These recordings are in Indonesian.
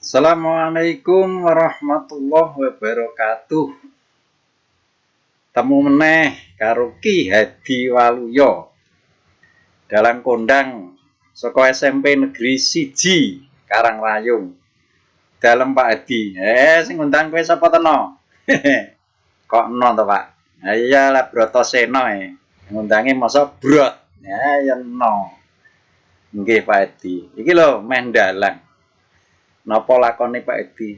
Assalamualaikum warahmatullahi wabarakatuh. Temu meneh karo Ki Hadi Waluyo dalam kondang saka SMP Negeri 1 Karangrayung. Dalem Pak Hadi. Sing ngundang kowe sapa teno? Kok eno to, Pak? Ha iya lah Brotoseno ngundange masa brot. Ya eno. Nggih Pak Hadi. Iki lho meh ndalang. Napa lakone Pak Edi?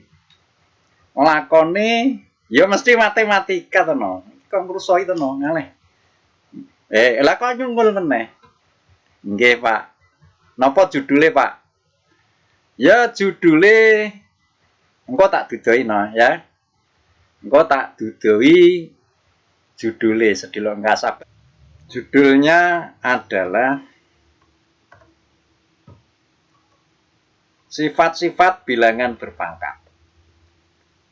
Lakone ya mesti matematika to no. Kok ngrusoi to no ngalih. Lah kok nyungkul meneh. Nggih, Pak. Napa judule, Pak? Ya judule engko tak dudoi no ya. Engko tak dudoi judule sedilok ngasap. Judulnya adalah sifat-sifat bilangan berpangkat.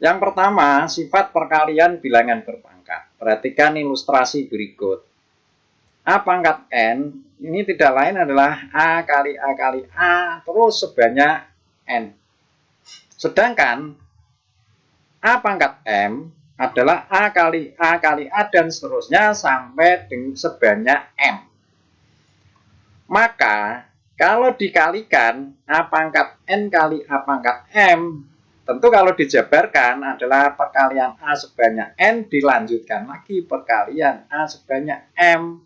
Yang pertama, sifat perkalian bilangan berpangkat. Perhatikan ilustrasi berikut. A pangkat N, ini tidak lain adalah A kali A kali A, terus sebanyak N. Sedangkan A pangkat M adalah A kali A kali A dan seterusnya sampai dengan sebanyak M. Maka kalau dikalikan A pangkat N kali A pangkat M, tentu kalau dijabarkan adalah perkalian A sebanyak N dilanjutkan lagi perkalian A sebanyak M.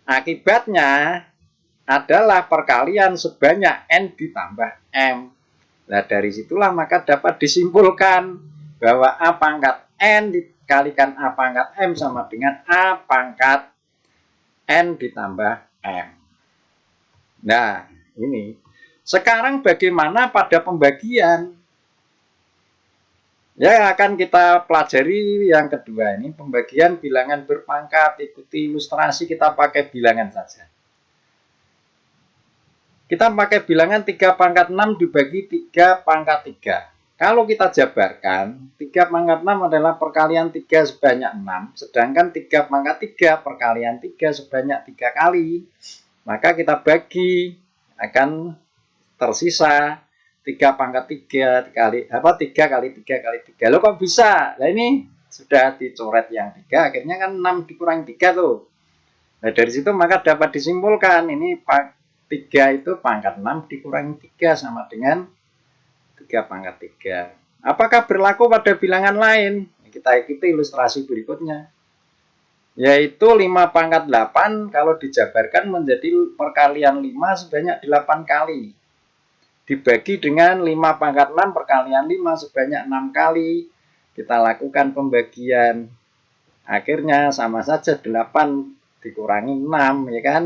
Akibatnya adalah perkalian sebanyak N ditambah M. Nah dari situlah maka dapat disimpulkan bahwa A pangkat N dikalikan A pangkat M sama dengan A pangkat N ditambah M. Nah, ini. Sekarang bagaimana pada pembagian? Ya, akan kita pelajari yang kedua ini. Pembagian bilangan berpangkat. Ikuti ilustrasi, kita pakai bilangan saja. Kita pakai bilangan 3 pangkat 6 dibagi 3 pangkat 3. Kalau kita jabarkan, 3 pangkat 6 adalah perkalian 3 sebanyak 6. Sedangkan 3 pangkat 3 perkalian 3 sebanyak 3 kali. Maka kita bagi akan tersisa 3 pangkat 3 kali 3 kali 3 kali 3. Loh kok bisa? Nah ini sudah dicoret yang 3, akhirnya kan 6 dikurangi 3 tuh. Nah dari situ maka dapat disimpulkan ini 3 itu pangkat 6 dikurangi 3 sama dengan 3 pangkat 3. Apakah berlaku pada bilangan lain? Kita ikuti ilustrasi berikutnya. Yaitu 5 pangkat 8 kalau dijabarkan menjadi perkalian 5 sebanyak 8 kali. Dibagi dengan 5 pangkat 6 perkalian 5 sebanyak 6 kali. Kita lakukan pembagian. Akhirnya sama saja 8 dikurangi 6 ya kan.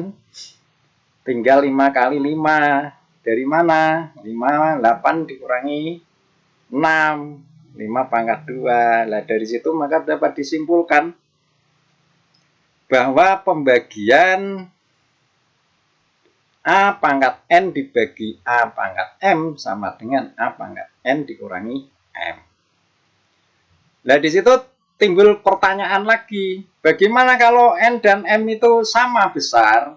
Tinggal 5 kali 5. Dari mana? 5, 8 dikurangi 6. 5 pangkat 2. Nah dari situ maka dapat disimpulkan bahwa pembagian A pangkat N dibagi A pangkat M sama dengan A pangkat N dikurangi M. Nah di situ timbul pertanyaan lagi, bagaimana kalau N dan M itu sama besar?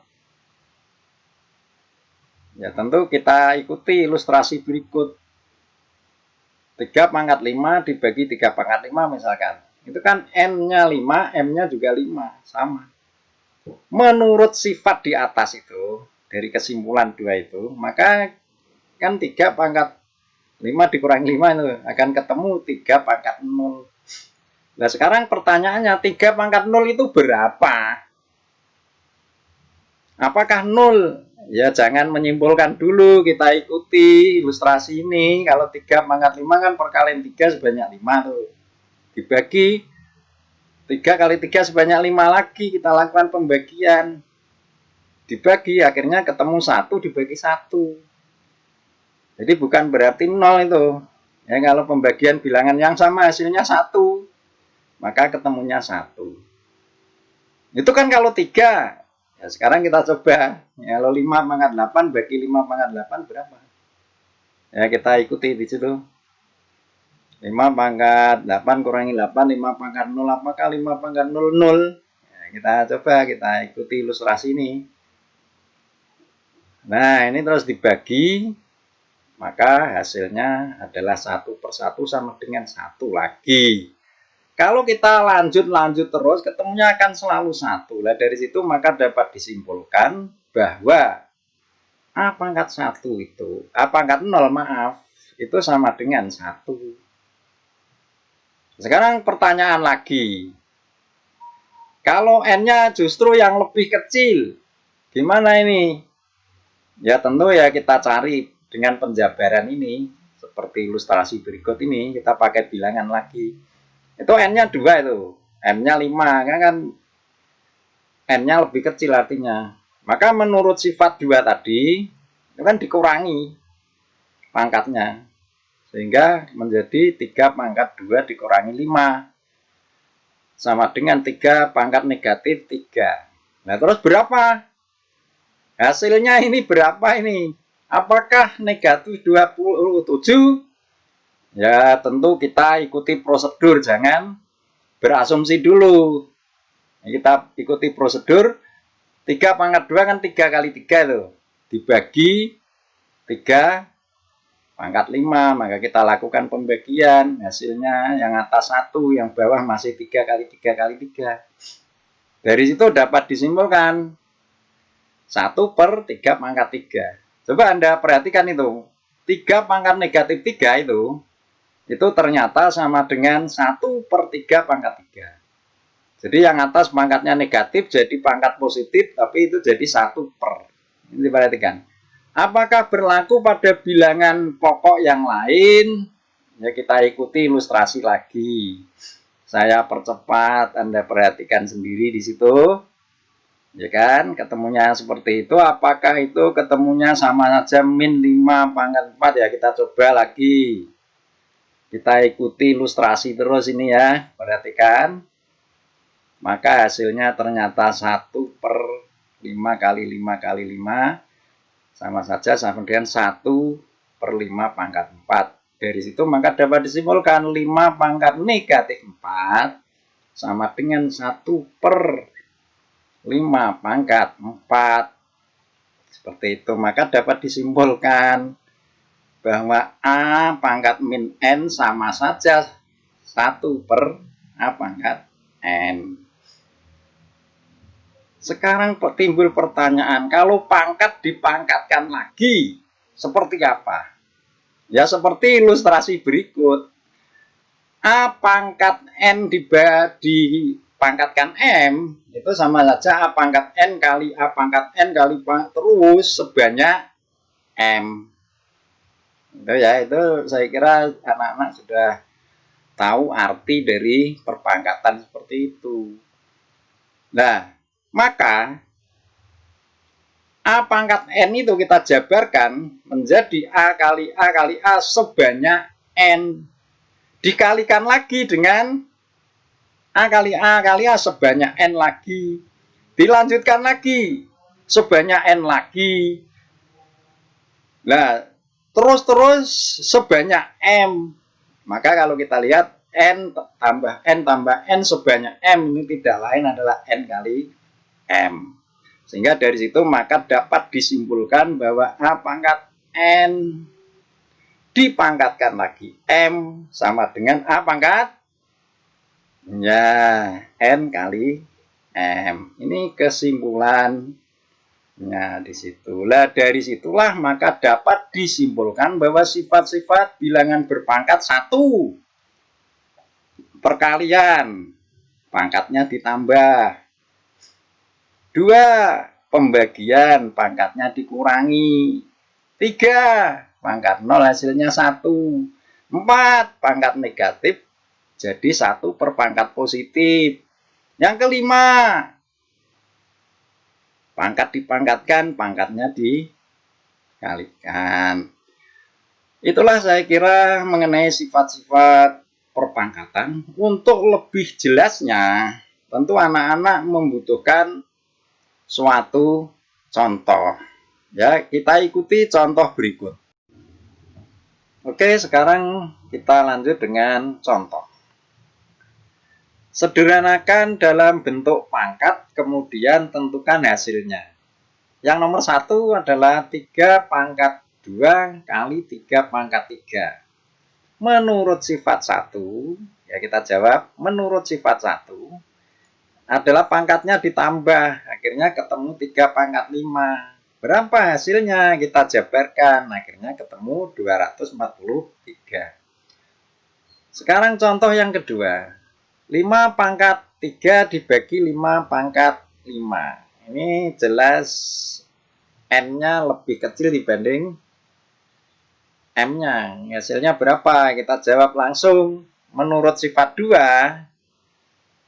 Ya tentu kita ikuti ilustrasi berikut. 3 pangkat 5 dibagi 3 pangkat 5 misalkan. Itu kan N-nya 5, M-nya juga 5. Sama. Menurut sifat di atas itu, dari kesimpulan 2 itu, maka kan 3 pangkat 5 dikurangi 5 itu akan ketemu 3 pangkat 0. Nah sekarang pertanyaannya, 3 pangkat 0 itu berapa? Apakah 0? Ya jangan menyimpulkan dulu, kita ikuti ilustrasi ini. Kalau 3 pangkat 5 kan perkalian 3 sebanyak 5 tuh. Dibagi 3 kali 3 sebanyak 5 lagi, kita lakukan pembagian. Dibagi akhirnya ketemu 1 dibagi 1. Jadi bukan berarti 0 itu. Ya kalau pembagian bilangan yang sama hasilnya 1, maka ketemunya 1. Itu kan kalau 3. Ya sekarang kita coba. Ya, kalau 5 pangkat 8 bagi 5 pangkat 8 berapa? Ya kita ikuti di situ. 5 pangkat 8 kurangi 8, 5 pangkat 0, apakah 5 pangkat 0, 0? Ya, kita coba, kita ikuti ilustrasi ini. Nah, ini terus dibagi. maka hasilnya adalah 1/1 sama dengan 1 lagi. Kalau kita lanjut terus, ketemunya akan selalu 1. Nah, dari situ maka dapat disimpulkan bahwa A pangkat 1 itu, A pangkat 0 maaf, itu sama dengan 1. Sekarang pertanyaan lagi. Kalau N-nya justru yang lebih kecil, gimana ini? Ya tentu ya kita cari dengan penjabaran ini. Seperti ilustrasi berikut ini, kita pakai bilangan lagi. Itu N-nya 2 itu. M-nya 5, kan N-nya lebih kecil artinya. Maka menurut sifat 2 tadi, itu kan dikurangi pangkatnya. Sehingga menjadi 3 pangkat 2 dikurangi 5. Sama dengan 3 pangkat negatif 3. Nah terus berapa? Hasilnya ini berapa ini? Apakah negatif 27? Ya tentu kita ikuti prosedur, jangan berasumsi dulu. Kita ikuti prosedur. 3 pangkat 2 kan 3 kali 3 itu. Dibagi 3 pangkat 5. Maka kita lakukan pembagian. Hasilnya yang atas 1, yang bawah masih 3 kali 3 kali 3. Dari situ dapat disimpulkan 1/3 pangkat 3. Coba Anda perhatikan itu. 3 pangkat negatif 3 itu ternyata sama dengan 1/3 pangkat 3. Jadi yang atas pangkatnya negatif jadi pangkat positif, tapi itu jadi 1/. Ini perhatikan. Apakah berlaku pada bilangan pokok yang lain? Ya kita ikuti ilustrasi lagi. Saya percepat, Anda perhatikan sendiri di situ. Ya kan, ketemunya seperti itu. Apakah itu ketemunya sama saja min 5 pangkat 4? Ya kita coba lagi. Kita ikuti ilustrasi terus ini ya. Perhatikan. Maka hasilnya ternyata 1/5 kali 5 kali 5 sama saja sama dengan 1/5 pangkat 4. Dari situ maka dapat disimpulkan 5 pangkat negatif 4 sama dengan 1/5 pangkat 4. Seperti itu. Maka dapat disimpulkan bahwa A pangkat min N sama saja 1/A pangkat N. Sekarang timbul pertanyaan, kalau pangkat dipangkatkan lagi, seperti apa? Ya seperti ilustrasi berikut. A pangkat N dipangkatkan M, itu sama saja A pangkat N kali A pangkat N kali terus sebanyak M. Itu ya, itu saya kira anak-anak sudah tahu arti dari perpangkatan seperti itu. Nah, maka A pangkat N itu kita jabarkan menjadi A kali A kali A sebanyak N. Dikalikan lagi dengan A kali A kali A sebanyak N lagi. Dilanjutkan lagi sebanyak N lagi. Nah, terus sebanyak M. Maka kalau kita lihat N tambah N sebanyak M ini tidak lain adalah N kali M. Sehingga dari situ maka dapat disimpulkan bahwa A pangkat N dipangkatkan lagi M sama dengan A pangkat ya N kali M. Ini kesimpulannya di situ. Lah dari situlah maka dapat disimpulkan bahwa sifat-sifat bilangan berpangkat 1 perkalian pangkatnya ditambah. 2 pembagian pangkatnya dikurangi. 3 pangkat 0 hasilnya 1. 4 pangkat negatif jadi 1/pangkat positif. Yang kelima, pangkat dipangkatkan, pangkatnya dikalikan. Itulah saya kira mengenai sifat-sifat perpangkatan. Untuk lebih jelasnya, tentu anak-anak membutuhkan suatu contoh. Ya, kita ikuti contoh berikut. Oke, sekarang kita lanjut dengan contoh. Sederhanakan dalam bentuk pangkat, kemudian tentukan hasilnya. Yang nomor 1 adalah 3 pangkat 2 kali 3 pangkat 3. Menurut sifat 1, ya kita jawab, menurut sifat 1 adalah pangkatnya ditambah, akhirnya ketemu 3 pangkat 5. Berapa hasilnya? Kita jabarkan, akhirnya ketemu 243. Sekarang contoh yang kedua. 5 pangkat 3 dibagi 5 pangkat 5. Ini jelas N-nya lebih kecil dibanding M-nya. Hasilnya berapa? Kita jawab langsung. Menurut sifat 2,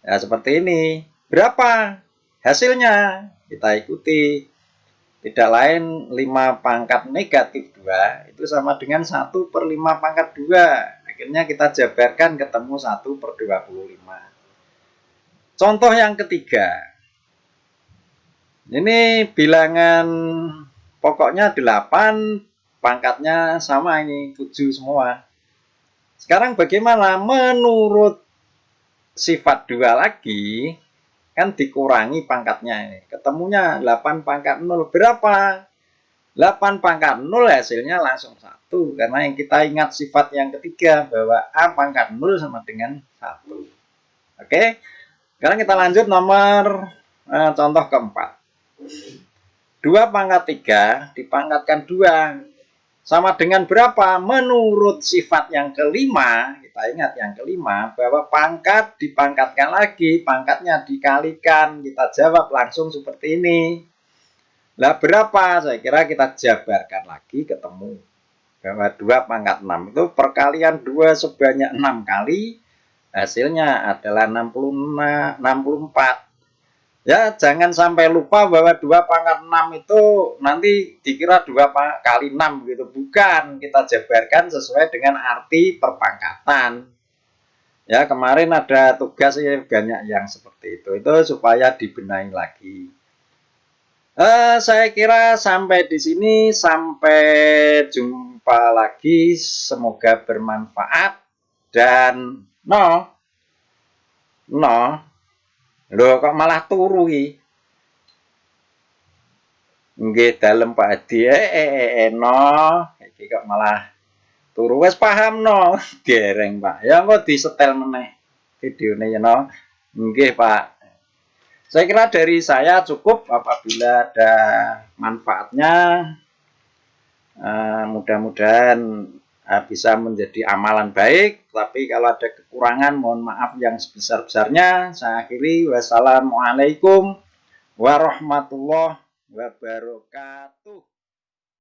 ya seperti ini. Berapa hasilnya? Kita ikuti. Tidak lain 5 pangkat negatif 2 itu sama dengan 1/5 pangkat 2. Akhirnya kita jabarkan ketemu 1/25. Contoh yang ketiga. Ini bilangan pokoknya 8, pangkatnya sama ini, 7 semua. Sekarang bagaimana? Menurut sifat 2 lagi, kan dikurangi pangkatnya ini. Ketemunya 8 pangkat 0. Berapa? 8 pangkat 0 hasilnya langsung 1. Karena yang kita ingat sifat yang ketiga bahwa A pangkat 0 sama dengan 1. Oke. Sekarang kita lanjut nomor contoh keempat. 2 pangkat 3 dipangkatkan 2. Sama dengan berapa? Menurut sifat yang kelima, kita ingat yang kelima, bahwa pangkat dipangkatkan lagi, pangkatnya dikalikan. Kita jawab langsung seperti ini. Lah berapa? Saya kira kita jabarkan lagi ketemu. Bahwa 2 pangkat 6 itu perkalian 2 sebanyak 6 kali. Hasilnya adalah 64. Ya, jangan sampai lupa bahwa 2 pangkat 6 itu nanti dikira 2 kali 6 gitu. Bukan, kita jabarkan sesuai dengan arti perpangkatan. Ya, kemarin ada tugas banyak yang seperti itu. Itu supaya dibenahi lagi. Saya kira sampai di sini, sampai jumpa lagi, semoga bermanfaat. Dan loh kok malah turu iki. Nggih dalem Pak Hadi iki kok malah turu. Wis paham no, dereng Pak. Ya engko disetel meneh videone ya no. Nggih Pak. Saya kira dari saya cukup. Apabila ada manfaatnya, mudah-mudahan bisa menjadi amalan baik. Tapi kalau ada kekurangan, mohon maaf yang sebesar-besarnya. Saya akhiri. Wassalamualaikum warahmatullahi wabarakatuh.